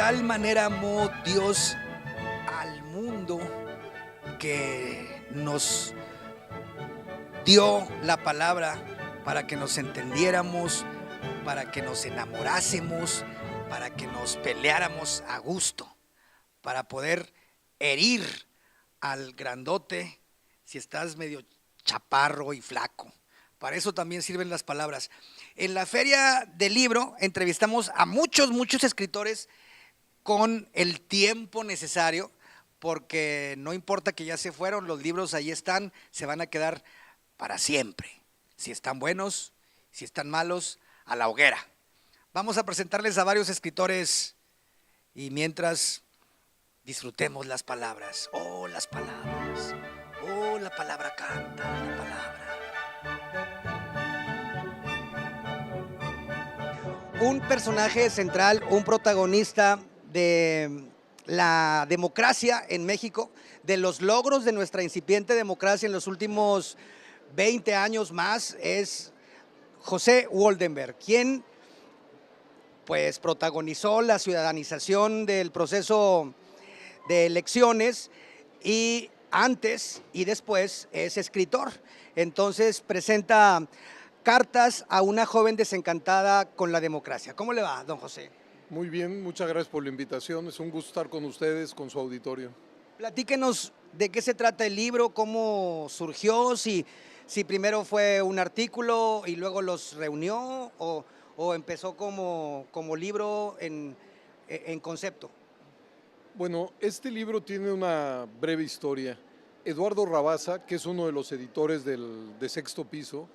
tal manera amó Dios al mundo que nos dio la palabra para que nos entendiéramos, para que nos enamorásemos, para que nos peleáramos a gusto, para poder herir al grandote si estás medio chaparro y flaco. Para eso también sirven las palabras. En la feria del libro entrevistamos a muchos escritores con el tiempo necesario, porque no importa que ya se fueron, los libros ahí están, se van a quedar para siempre. Si están buenos, si están malos, a la hoguera. Vamos a presentarles a varios escritores y mientras disfrutemos las palabras. Oh, las palabras. Oh, la palabra canta, la palabra. Un personaje central, un protagonista de la democracia en México, de los logros de nuestra incipiente democracia en los últimos 20 años más, es José Woldenberg, quien pues protagonizó la ciudadanización del proceso de elecciones y antes y después es escritor. Entonces presenta Cartas a una joven desencantada con la democracia. ¿Cómo le va, don José? Muy bien, muchas gracias por la invitación. Es un gusto estar con ustedes, con su auditorio. Platíquenos de qué se trata el libro, cómo surgió, si primero fue un artículo y luego los reunió o empezó como libro en concepto. Bueno, este libro tiene una breve historia. Eduardo Rabasa, que es uno de los editores de Sexto Piso,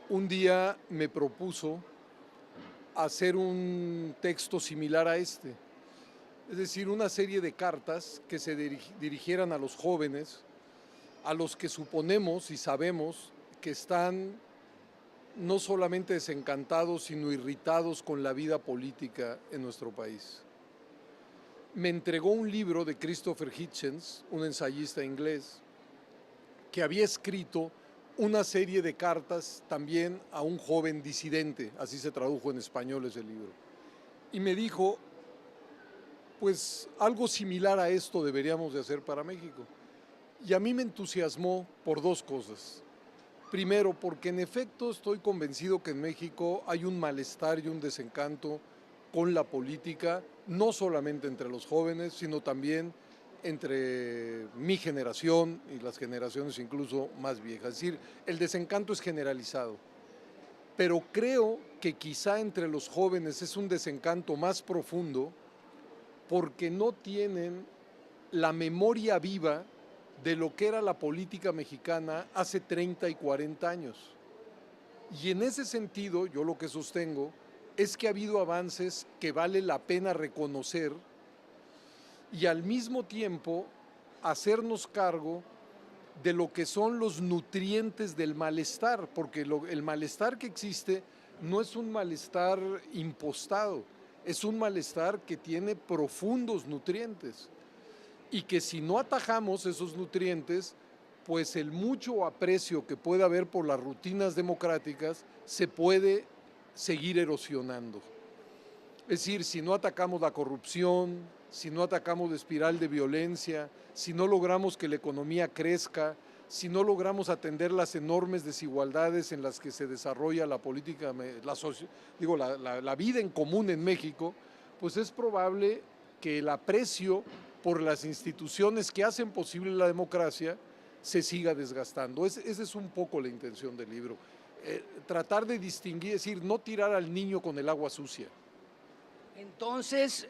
un día me propuso hacer un texto similar a este, es decir, una serie de cartas que se dirigieran a los jóvenes, a los que suponemos y sabemos que están no solamente desencantados, sino irritados con la vida política en nuestro país. Me entregó un libro de Christopher Hitchens, un ensayista inglés, que había escrito una serie de cartas también a un joven disidente, así se tradujo en español ese libro. Y me dijo, pues algo similar a esto deberíamos de hacer para México. Y a mí me entusiasmó por dos cosas. Primero, porque en efecto estoy convencido que en México hay un malestar y un desencanto con la política, no solamente entre los jóvenes, sino también entre mi generación y las generaciones incluso más viejas. Es decir, el desencanto es generalizado, pero creo que quizá entre los jóvenes es un desencanto más profundo porque no tienen la memoria viva de lo que era la política mexicana hace 30 y 40 años. Y en ese sentido, yo lo que sostengo es que ha habido avances que vale la pena reconocer y al mismo tiempo hacernos cargo de lo que son los nutrientes del malestar, porque el malestar que existe no es un malestar impostado, es un malestar que tiene profundos nutrientes y que si no atajamos esos nutrientes, pues el mucho aprecio que puede haber por las rutinas democráticas se puede seguir erosionando. Es decir, si no atacamos la corrupción, si no atacamos la espiral de violencia, si no logramos que la economía crezca, si no logramos atender las enormes desigualdades en las que se desarrolla la política, la vida en común en México, pues es probable que el aprecio por las instituciones que hacen posible la democracia se siga desgastando. Esa es un poco la intención del libro. Tratar de distinguir, es decir, no tirar al niño con el agua sucia. Entonces,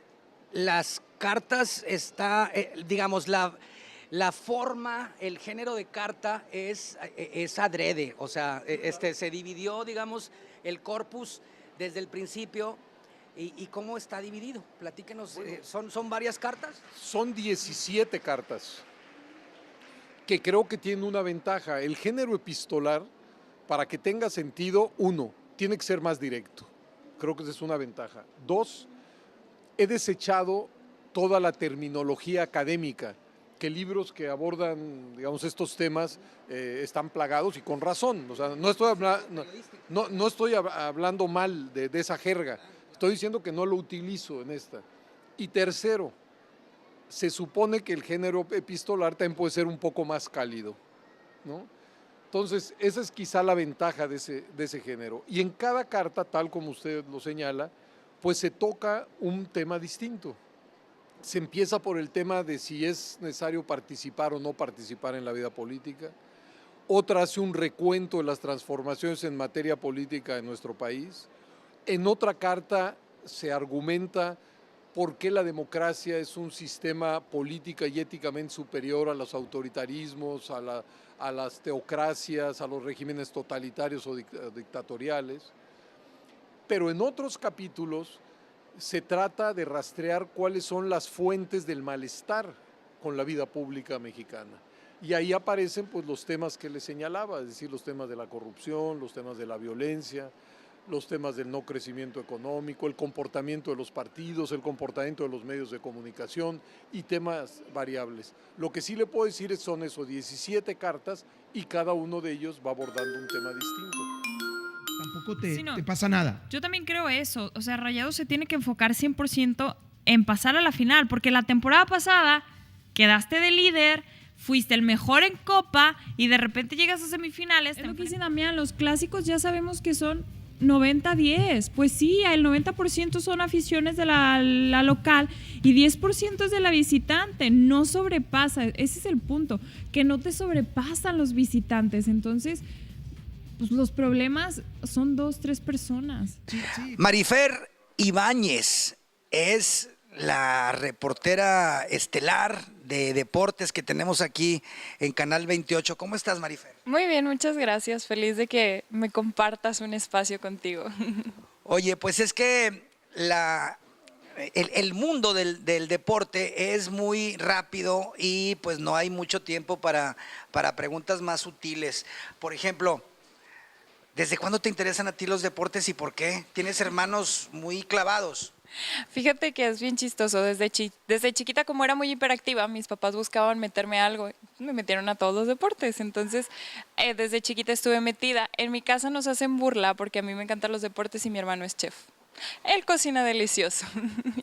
las cartas está, digamos, la forma, el género de carta es adrede, o sea, se dividió, digamos, el corpus desde el principio. ¿Y cómo está dividido? Platíquenos, ¿son varias cartas? Son 17 cartas, que creo que tienen una ventaja. El género epistolar, para que tenga sentido, uno, tiene que ser más directo. Creo que esa es una ventaja. Dos, he desechado toda la terminología académica, que libros que abordan, digamos, estos temas están plagados y con razón. O sea, no estoy hablando mal de esa jerga, estoy diciendo que no lo utilizo en esta. Y tercero, se supone que el género epistolar también puede ser un poco más cálido, ¿no? Entonces, esa es quizá la ventaja de ese género. Y en cada carta, tal como usted lo señala, pues se toca un tema distinto. Se empieza por el tema de si es necesario participar o no participar en la vida política. Otra hace un recuento de las transformaciones en materia política en nuestro país. En otra carta se argumenta por qué la democracia es un sistema política y éticamente superior a los autoritarismos, a las teocracias, a los regímenes totalitarios o dictatoriales. Pero en otros capítulos se trata de rastrear cuáles son las fuentes del malestar con la vida pública mexicana. Y ahí aparecen pues los temas que le señalaba, es decir, los temas de la corrupción, los temas de la violencia, los temas del no crecimiento económico, el comportamiento de los partidos, el comportamiento de los medios de comunicación y temas variables. Lo que sí le puedo decir son esos 17 cartas y cada uno de ellos va abordando un tema distinto. Tampoco te pasa nada. Yo también creo eso. O sea, Rayados se tiene que enfocar 100% en pasar a la final, porque la temporada pasada quedaste de líder, fuiste el mejor en Copa y de repente llegas a semifinales. Es lo que dice Damián, los clásicos ya sabemos que son 90-10. Pues sí, el 90% son aficiones de la local y 10% es de la visitante. No sobrepasa, ese es el punto, que no te sobrepasan los visitantes. Entonces, pues los problemas son 2-3 personas. Sí. Marifer Ibáñez es la reportera estelar de deportes que tenemos aquí en Canal 28. ¿Cómo estás, Marifer? Muy bien, muchas gracias. Feliz de que me compartas un espacio contigo. Oye, pues es que el mundo del deporte es muy rápido y pues no hay mucho tiempo para preguntas más sutiles. Por ejemplo, ¿desde cuándo te interesan a ti los deportes y por qué? ¿Tienes hermanos muy clavados? Fíjate que es bien chistoso. Desde chiquita, como era muy hiperactiva, mis papás buscaban meterme a algo. Me metieron a todos los deportes. Entonces, desde chiquita estuve metida. En mi casa nos hacen burla porque a mí me encantan los deportes y mi hermano es chef. Él cocina delicioso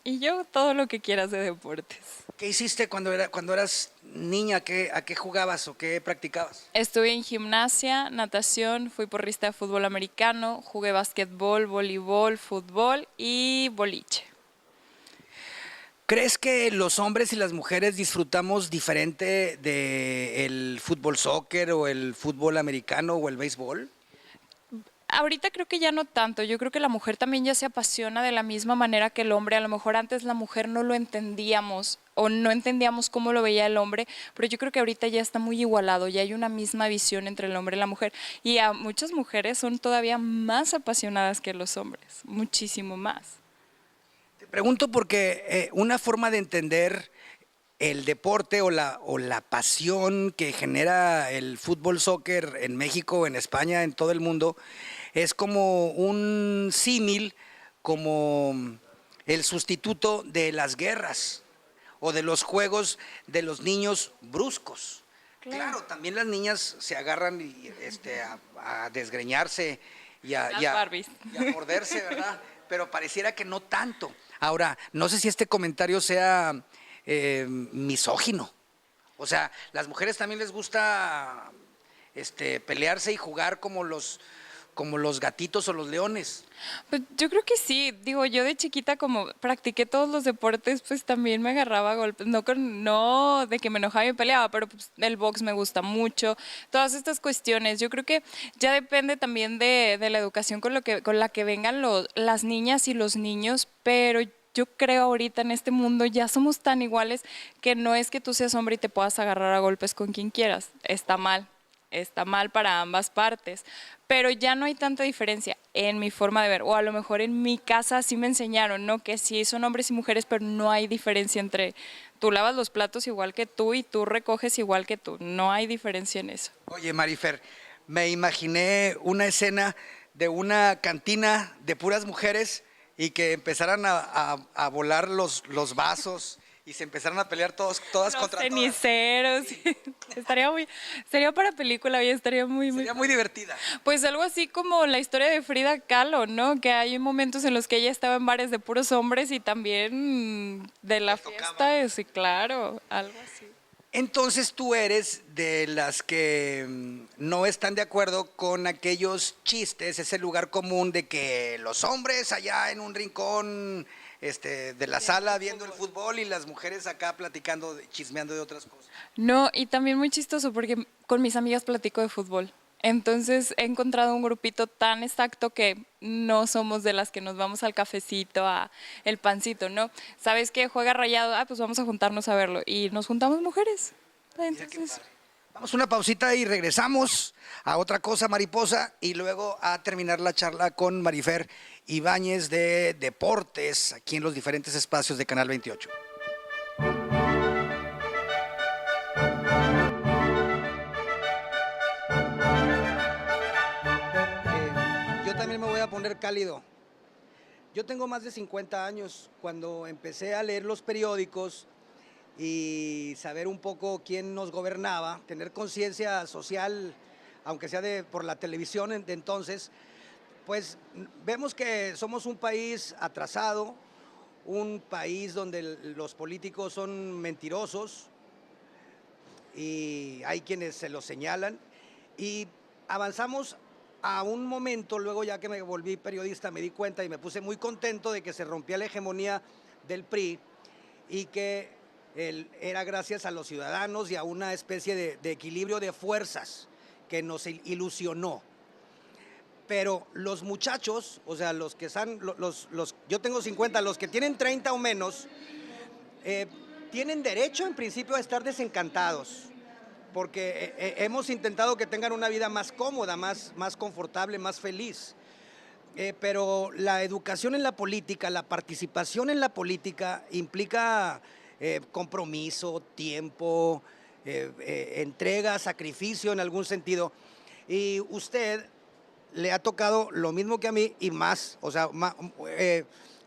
y yo todo lo que quieras de deportes. ¿Qué hiciste cuando eras niña? ¿A qué jugabas o qué practicabas? Estuve en gimnasia, natación, fui porrista de fútbol americano, jugué básquetbol, voleibol, fútbol y boliche. ¿Crees que los hombres y las mujeres disfrutamos diferente del fútbol soccer o el fútbol americano o el béisbol? Ahorita creo que ya no tanto, yo creo que la mujer también ya se apasiona de la misma manera que el hombre. A lo mejor antes la mujer no lo entendíamos o no entendíamos cómo lo veía el hombre, pero yo creo que ahorita ya está muy igualado, ya hay una misma visión entre el hombre y la mujer. Y a muchas mujeres son todavía más apasionadas que los hombres, muchísimo más. Te pregunto porque una forma de entender el deporte o la pasión que genera el fútbol soccer en México, en España, en todo el mundo, es como un símil, como el sustituto de las guerras o de los juegos de los niños bruscos. Claro, también las niñas se agarran a desgreñarse y a morderse, ¿verdad? Pero pareciera que no tanto. Ahora, no sé si este comentario sea misógino. O sea, las mujeres también les gusta pelearse y jugar como los gatitos o los leones. Pues yo creo que sí, digo, yo de chiquita como practiqué todos los deportes, pues también me agarraba a golpes, no de que me enojaba y me peleaba, pero pues, el box me gusta mucho, todas estas cuestiones. Yo creo que ya depende también de la educación con la que vengan las niñas y los niños, pero yo creo ahorita en este mundo ya somos tan iguales que no es que tú seas hombre y te puedas agarrar a golpes con quien quieras. Está mal para ambas partes, pero ya no hay tanta diferencia en mi forma de ver, o a lo mejor en mi casa sí me enseñaron, ¿no? Que sí son hombres y mujeres, pero no hay diferencia entre tú lavas los platos igual que tú y tú recoges igual que tú, no hay diferencia en eso. Oye, Marifer, me imaginé una escena de una cantina de puras mujeres y que empezaran a volar los vasos y se empezaron a pelear todas Los contra todas. ceniceros. Sería para película y estaría muy Sería muy divertida. Pues algo así como la historia de Frida Kahlo, ¿no? Que hay momentos en los que ella estaba en bares de puros hombres y también de la fiesta, sí, claro, algo así. Entonces tú eres de las que no están de acuerdo con aquellos chistes, ese lugar común de que los hombres allá en un rincón de la sala viendo el fútbol y las mujeres acá platicando, chismeando de otras cosas. No, y también muy chistoso porque con mis amigas platico de fútbol. Entonces he encontrado un grupito tan exacto que no somos de las que nos vamos al cafecito, a el pancito, ¿no? ¿Sabes qué? Juega Rayado, pues vamos a juntarnos a verlo. Y nos juntamos mujeres. Entonces, Vamos a una pausita y regresamos a otra cosa, mariposa, y luego a terminar la charla con Marifer Ibáñez de Deportes, aquí en los diferentes espacios de Canal 28. Yo también me voy a poner cálido. Yo tengo más de 50 años. Cuando empecé a leer los periódicos y saber un poco quién nos gobernaba, tener conciencia social, aunque sea por la televisión de entonces, pues vemos que somos un país atrasado, un país donde los políticos son mentirosos y hay quienes se lo señalan, y avanzamos a un momento, luego ya que me volví periodista, me di cuenta y me puse muy contento de que se rompía la hegemonía del PRI y que era gracias a los ciudadanos y a una especie de equilibrio de fuerzas que nos ilusionó. Pero los muchachos, o sea, los que están, yo tengo 50, los que tienen 30 o menos, tienen derecho en principio a estar desencantados, porque hemos intentado que tengan una vida más cómoda, más confortable, más feliz. Pero la educación en la política, la participación en la política implica compromiso, tiempo, entrega, sacrificio en algún sentido. Y usted le ha tocado lo mismo que a mí y más, o sea,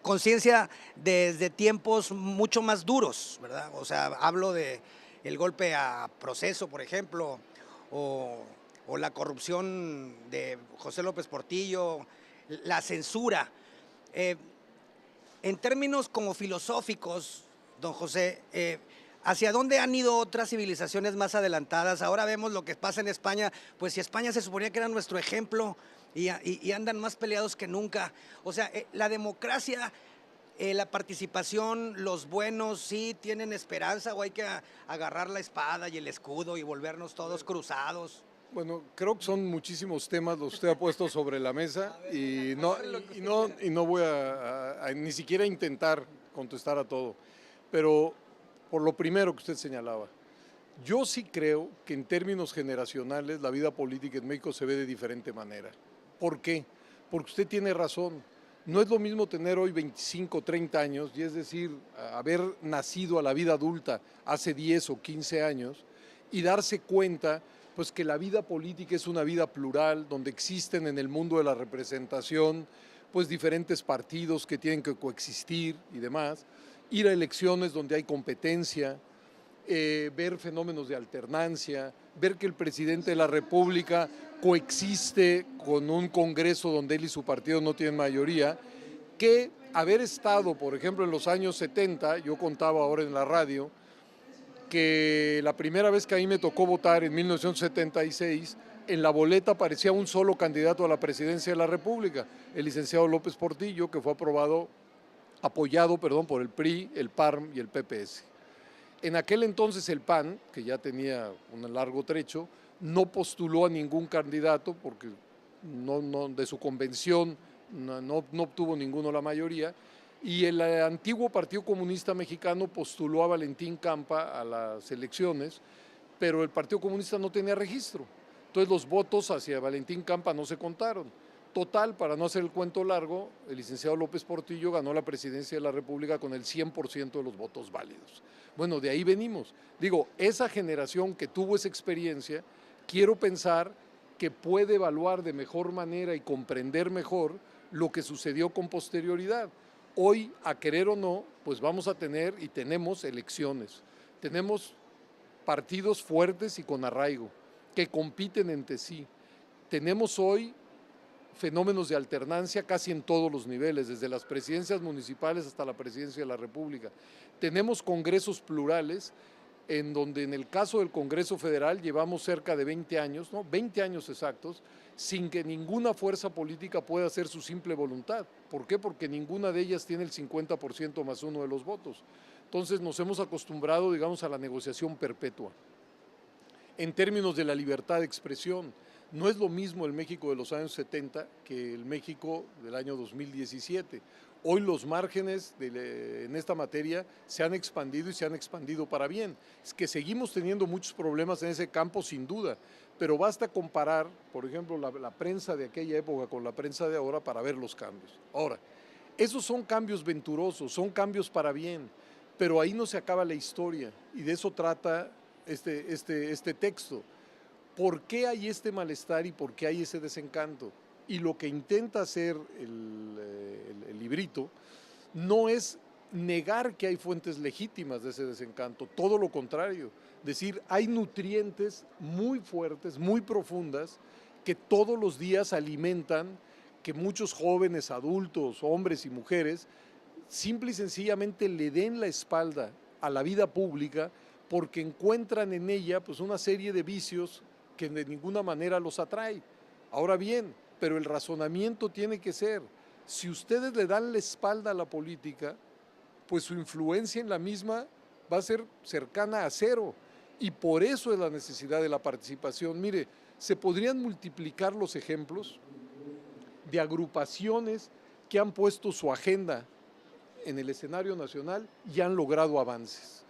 conciencia desde tiempos mucho más duros, ¿verdad? O sea, hablo de el golpe a Proceso, por ejemplo, o la corrupción de José López Portillo, la censura. En términos como filosóficos, don José, ¿hacia dónde han ido otras civilizaciones más adelantadas? Ahora vemos lo que pasa en España, pues si España se suponía que era nuestro ejemplo y andan más peleados que nunca. O sea, la democracia, la participación, los buenos sí tienen esperanza, o hay que agarrar la espada y el escudo y volvernos todos cruzados. Bueno, creo que son muchísimos temas los que usted ha puesto sobre la mesa y no voy a ni siquiera intentar contestar a todo. Pero por lo primero que usted señalaba, yo sí creo que en términos generacionales la vida política en México se ve de diferente manera. ¿Por qué? Porque usted tiene razón. No es lo mismo tener hoy 25, 30 años, y es decir, haber nacido a la vida adulta hace 10 o 15 años y darse cuenta pues, que la vida política es una vida plural, donde existen en el mundo de la representación pues, diferentes partidos que tienen que coexistir y demás, ir a elecciones donde hay competencia, ver fenómenos de alternancia, ver que el presidente de la República coexiste con un Congreso donde él y su partido no tienen mayoría, que haber estado, por ejemplo, en los años 70, yo contaba ahora en la radio, que la primera vez que a mí me tocó votar en 1976, en la boleta aparecía un solo candidato a la presidencia de la República, el licenciado López Portillo, que fue apoyado por el PRI, el PARM y el PPS. En aquel entonces el PAN, que ya tenía un largo trecho, no postuló a ningún candidato porque de su convención no obtuvo ninguno la mayoría, y el antiguo Partido Comunista Mexicano postuló a Valentín Campa a las elecciones, pero el Partido Comunista no tenía registro. Entonces los votos hacia Valentín Campa no se contaron. Total, para no hacer el cuento largo, el licenciado López Portillo ganó la presidencia de la República con el 100% de los votos válidos. Bueno, de ahí venimos. Digo, esa generación que tuvo esa experiencia, quiero pensar que puede evaluar de mejor manera y comprender mejor lo que sucedió con posterioridad. Hoy, a querer o no, pues vamos a tener y tenemos elecciones. Tenemos partidos fuertes y con arraigo, que compiten entre sí. Tenemos hoy fenómenos de alternancia casi en todos los niveles, desde las presidencias municipales hasta la presidencia de la República. Tenemos congresos plurales, en donde en el caso del Congreso Federal llevamos cerca de 20 años, ¿no? 20 años exactos, sin que ninguna fuerza política pueda hacer su simple voluntad. ¿Por qué? Porque ninguna de ellas tiene el 50% más uno de los votos. Entonces nos hemos acostumbrado, digamos, a la negociación perpetua. En términos de la libertad de expresión, no es lo mismo el México de los años 70 que el México del año 2017. Hoy los márgenes en esta materia se han expandido y se han expandido para bien. Es que seguimos teniendo muchos problemas en ese campo, sin duda, pero basta comparar, por ejemplo, la prensa de aquella época con la prensa de ahora para ver los cambios. Ahora, esos son cambios venturosos, son cambios para bien, pero ahí no se acaba la historia y de eso trata este texto. ¿Por qué hay este malestar y por qué hay ese desencanto? Y lo que intenta hacer el librito no es negar que hay fuentes legítimas de ese desencanto, todo lo contrario, decir, hay nutrientes muy fuertes, muy profundas, que todos los días alimentan que muchos jóvenes, adultos, hombres y mujeres, simple y sencillamente le den la espalda a la vida pública porque encuentran en ella pues, una serie de vicios que de ninguna manera los atrae. Ahora bien, pero el razonamiento tiene que ser, si ustedes le dan la espalda a la política, pues su influencia en la misma va a ser cercana a cero. Y por eso es la necesidad de la participación. Mire, se podrían multiplicar los ejemplos de agrupaciones que han puesto su agenda en el escenario nacional y han logrado avances.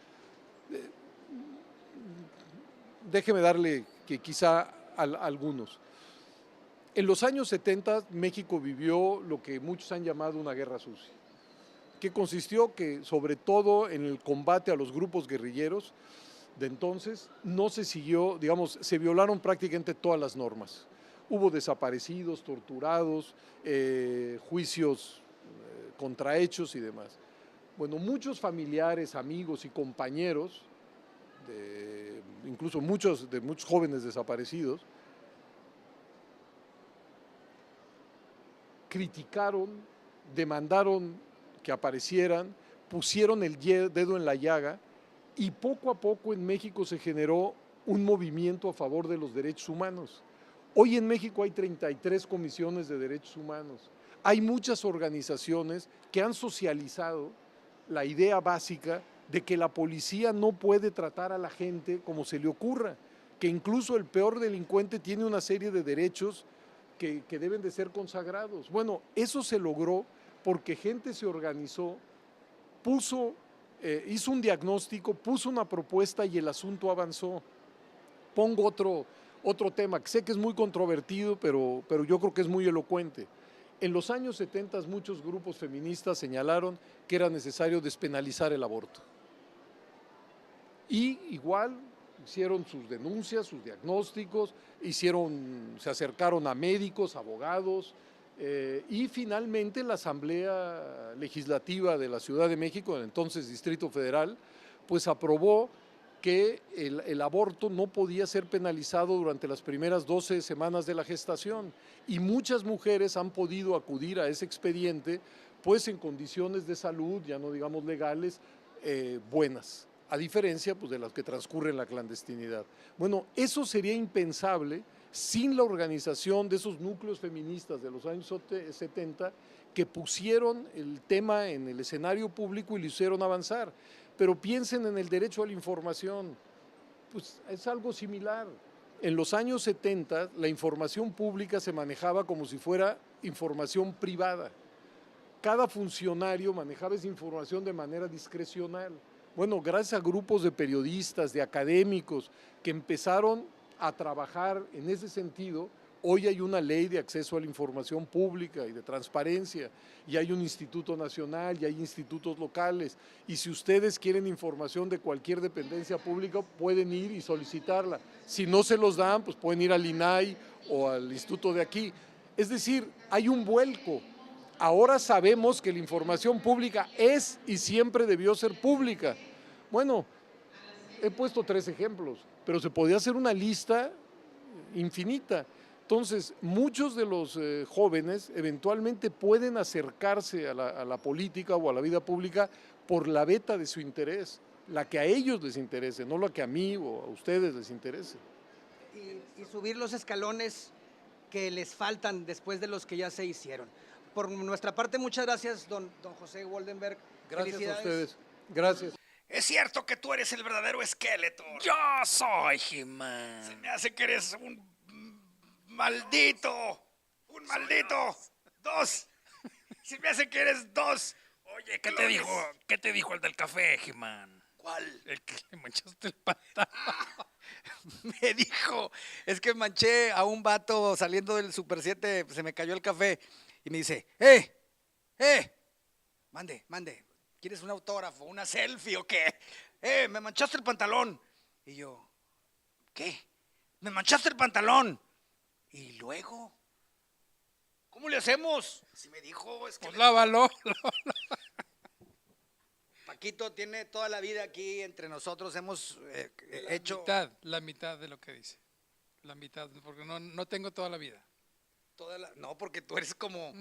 Déjeme darle que quizá algunos. En los años 70 México vivió lo que muchos han llamado una guerra sucia, que consistió que sobre todo en el combate a los grupos guerrilleros de entonces no se siguió, digamos, se violaron prácticamente todas las normas. Hubo desaparecidos, torturados, juicios contrahechos y demás. Bueno, muchos familiares, amigos y compañeros, incluso muchos jóvenes desaparecidos, criticaron, demandaron que aparecieran, pusieron el dedo en la llaga y poco a poco en México se generó un movimiento a favor de los derechos humanos. Hoy en México hay 33 comisiones de derechos humanos. Hay muchas organizaciones que han socializado la idea básica de que la policía no puede tratar a la gente como se le ocurra, que incluso el peor delincuente tiene una serie de derechos que deben de ser consagrados. Bueno, eso se logró porque gente se organizó, hizo un diagnóstico, puso una propuesta y el asunto avanzó. Pongo otro tema que sé que es muy controvertido, pero yo creo que es muy elocuente. En los años 70 muchos grupos feministas señalaron que era necesario despenalizar el aborto. Y igual hicieron sus denuncias, sus diagnósticos, se acercaron a médicos, abogados, y finalmente la Asamblea Legislativa de la Ciudad de México, el entonces Distrito Federal, pues aprobó que el aborto no podía ser penalizado durante las primeras 12 semanas de la gestación y muchas mujeres han podido acudir a ese expediente pues en condiciones de salud, ya no digamos legales, buenas, a diferencia pues, de las que transcurren en la clandestinidad. Bueno, eso sería impensable sin la organización de esos núcleos feministas de los años 70 que pusieron el tema en el escenario público y lo hicieron avanzar. Pero piensen en el derecho a la información, pues es algo similar. En los años 70 la información pública se manejaba como si fuera información privada. Cada funcionario manejaba esa información de manera discrecional. Bueno, gracias a grupos de periodistas, de académicos que empezaron a trabajar en ese sentido, hoy hay una ley de acceso a la información pública y de transparencia, y hay un instituto nacional, y hay institutos locales, y si ustedes quieren información de cualquier dependencia pública, pueden ir y solicitarla. Si no se los dan, pues pueden ir al INAI o al instituto de aquí. Es decir, hay un vuelco. Ahora sabemos que la información pública es y siempre debió ser pública. Bueno, he puesto 3 ejemplos, pero se podía hacer una lista infinita. Entonces, muchos de los jóvenes eventualmente pueden acercarse a la política o a la vida pública por la veta de su interés, la que a ellos les interese, no la que a mí o a ustedes les interese. Y subir los escalones que les faltan después de los que ya se hicieron. Por nuestra parte, muchas gracias, don José Goldenberg. Gracias a ustedes. Gracias. Es cierto que tú eres el verdadero esqueleto. Yo soy He-Man. Se me hace que eres un maldito. Un maldito. 2. Se me hace que eres 2. Oye, ¿qué te dijo el del café, He-Man? ¿Cuál? El que le manchaste el pantalón. Me dijo, es que manché a un vato saliendo del Super 7, se me cayó el café y me dice, mande, ¿quieres un autógrafo, una selfie o qué? Me manchaste el pantalón. Y yo, ¿qué? Me manchaste el pantalón. Y luego, ¿cómo le hacemos? Así me dijo, es que Pues lávalo. Paquito tiene toda la vida aquí entre nosotros, hemos hecho La mitad de lo que dice. La mitad, porque no tengo toda la vida. no, porque tú eres como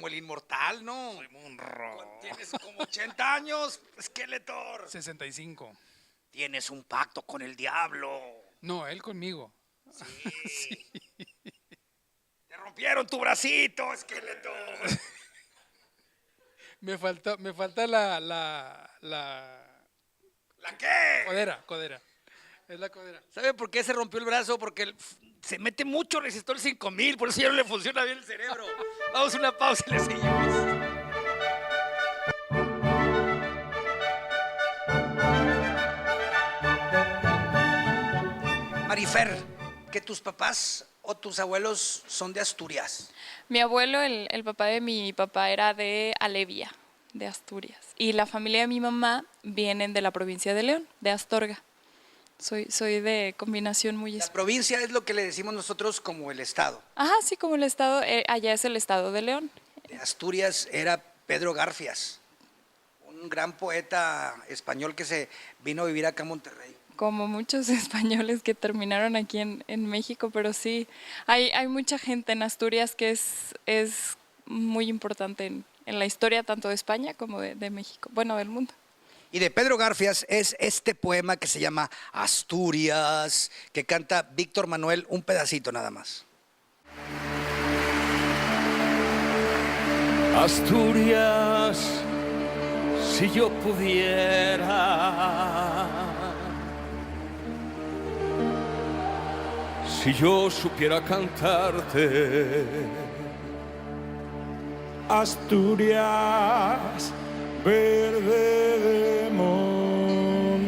el inmortal, ¿no? Soy Monro. Tienes como 80 años, Skeletor. 65. Tienes un pacto con el diablo. No, él conmigo. Sí. Te rompieron tu bracito, Skeletor. Me falta la ¿La qué? codera. Es la codera. ¿Sabe por qué se rompió el brazo? Porque se mete mucho resistor 5000, por eso ya no le funciona bien el cerebro. Vamos a una pausa y le seguimos. Marifer, que tus papás o tus abuelos son de Asturias. Mi abuelo, el papá de mi papá, era de Alevia, de Asturias. Y la familia de mi mamá vienen de la provincia de León, de Astorga. Soy de combinación muy La especial. provincia es lo que le decimos nosotros como el estado. Ajá, sí, como el estado, allá es el estado de León. De Asturias era Pedro Garfias, un gran poeta español que se vino a vivir acá a Monterrey. Como muchos españoles que terminaron aquí en México, pero sí, hay mucha gente en Asturias que es muy importante en la historia tanto de España como de México, bueno, del mundo. Y de Pedro Garfias es este poema que se llama Asturias, que canta Víctor Manuel, un pedacito nada más. Asturias, si yo pudiera, si yo supiera cantarte. Asturias, verde de montes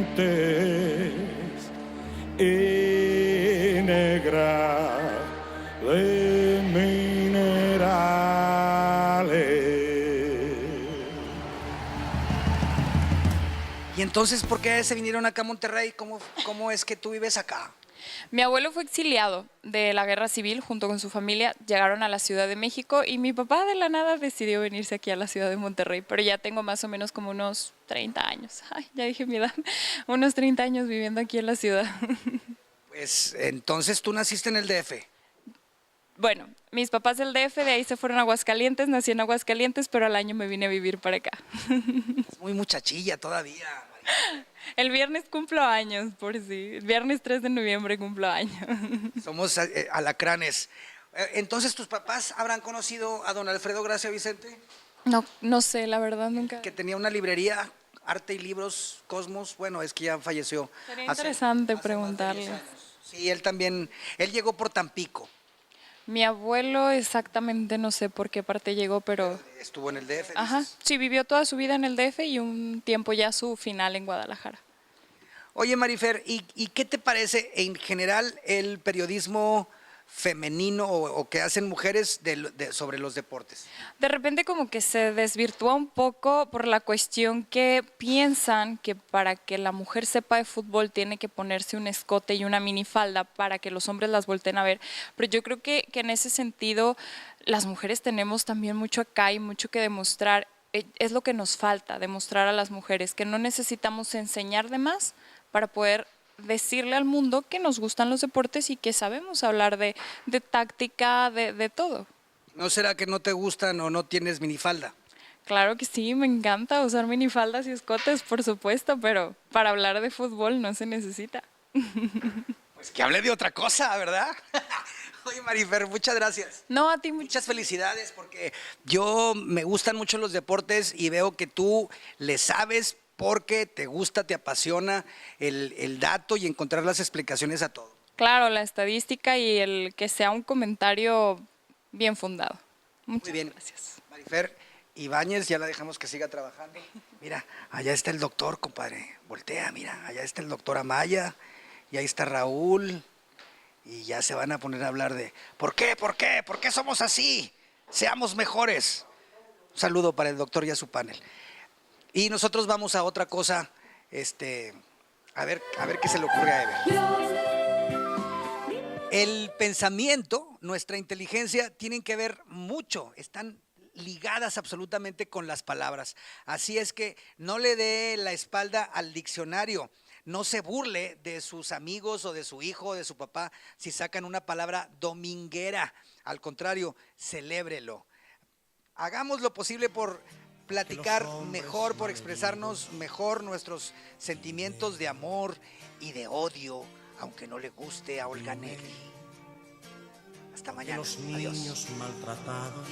y negra de minerales. Y entonces, ¿por qué se vinieron acá a Monterrey? ¿Cómo es que tú vives acá? Mi abuelo fue exiliado de la guerra civil junto con su familia, llegaron a la Ciudad de México y mi papá de la nada decidió venirse aquí a la ciudad de Monterrey, pero ya tengo más o menos como unos 30 años, ay, ya dije mi edad, unos 30 años viviendo aquí en la ciudad. Pues entonces tú naciste en el DF. Bueno, mis papás del DF, de ahí se fueron a Aguascalientes, nací en Aguascalientes, pero al año me vine a vivir para acá. Es muy muchachilla todavía. El viernes cumplo años, por sí. El viernes 3 de noviembre cumplo años. Somos alacranes. Entonces, ¿tus papás habrán conocido a don Alfredo Gracia Vicente? No sé, la verdad nunca. Que tenía una librería, Arte y Libros, Cosmos. Bueno, es que ya falleció. Sería interesante hace preguntarle. más de 10 años. Sí, él también, él llegó por Tampico. Mi abuelo exactamente no sé por qué parte llegó, pero... Estuvo en el DF. Ajá, dices. sí, vivió toda su vida en el DF y un tiempo ya su final en Guadalajara. Oye, Marifer, ¿y qué te parece en general el periodismo femenino o que hacen mujeres sobre los deportes? De repente como que se desvirtúa un poco por la cuestión que piensan que para que la mujer sepa de fútbol tiene que ponerse un escote y una minifalda para que los hombres las volteen a ver. Pero yo creo que en ese sentido las mujeres tenemos también mucho acá y mucho que demostrar. Es lo que nos falta, demostrar a las mujeres que no necesitamos enseñar de más para poder decirle al mundo que nos gustan los deportes y que sabemos hablar de táctica, de todo. ¿No será que no te gustan o no tienes minifalda? Claro que sí, me encanta usar minifaldas y escotes, por supuesto, pero para hablar de fútbol no se necesita. Pues que hable de otra cosa, ¿verdad? Oye, Marifer, muchas gracias. No, a ti muchas felicidades, porque yo me gustan mucho los deportes y veo que tú le sabes porque te gusta, te apasiona el dato y encontrar las explicaciones a todo. Claro, la estadística y el que sea un comentario bien fundado. Muchas gracias. Marifer Ibáñez, ya la dejamos que siga trabajando. Mira, allá está el doctor, compadre. Voltea, mira, allá está el doctor Amaya y ahí está Raúl. Y ya se van a poner a hablar de ¿por qué somos así? Seamos mejores. Un saludo para el doctor y a su panel. Y nosotros vamos a otra cosa, a ver qué se le ocurre a Ever. El pensamiento, nuestra inteligencia, tienen que ver mucho, están ligadas absolutamente con las palabras. Así es que no le dé la espalda al diccionario, no se burle de sus amigos o de su hijo o de su papá si sacan una palabra dominguera. Al contrario, celébrelo. Hagamos lo posible por platicar mejor, por expresarnos mejor nuestros sentimientos de amor y de odio, aunque no le guste a Olga Negri. Hasta mañana. Los Adiós. niños maltratados,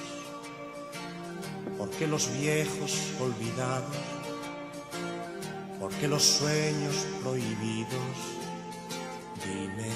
porque los viejos olvidados, porque los sueños prohibidos, dime.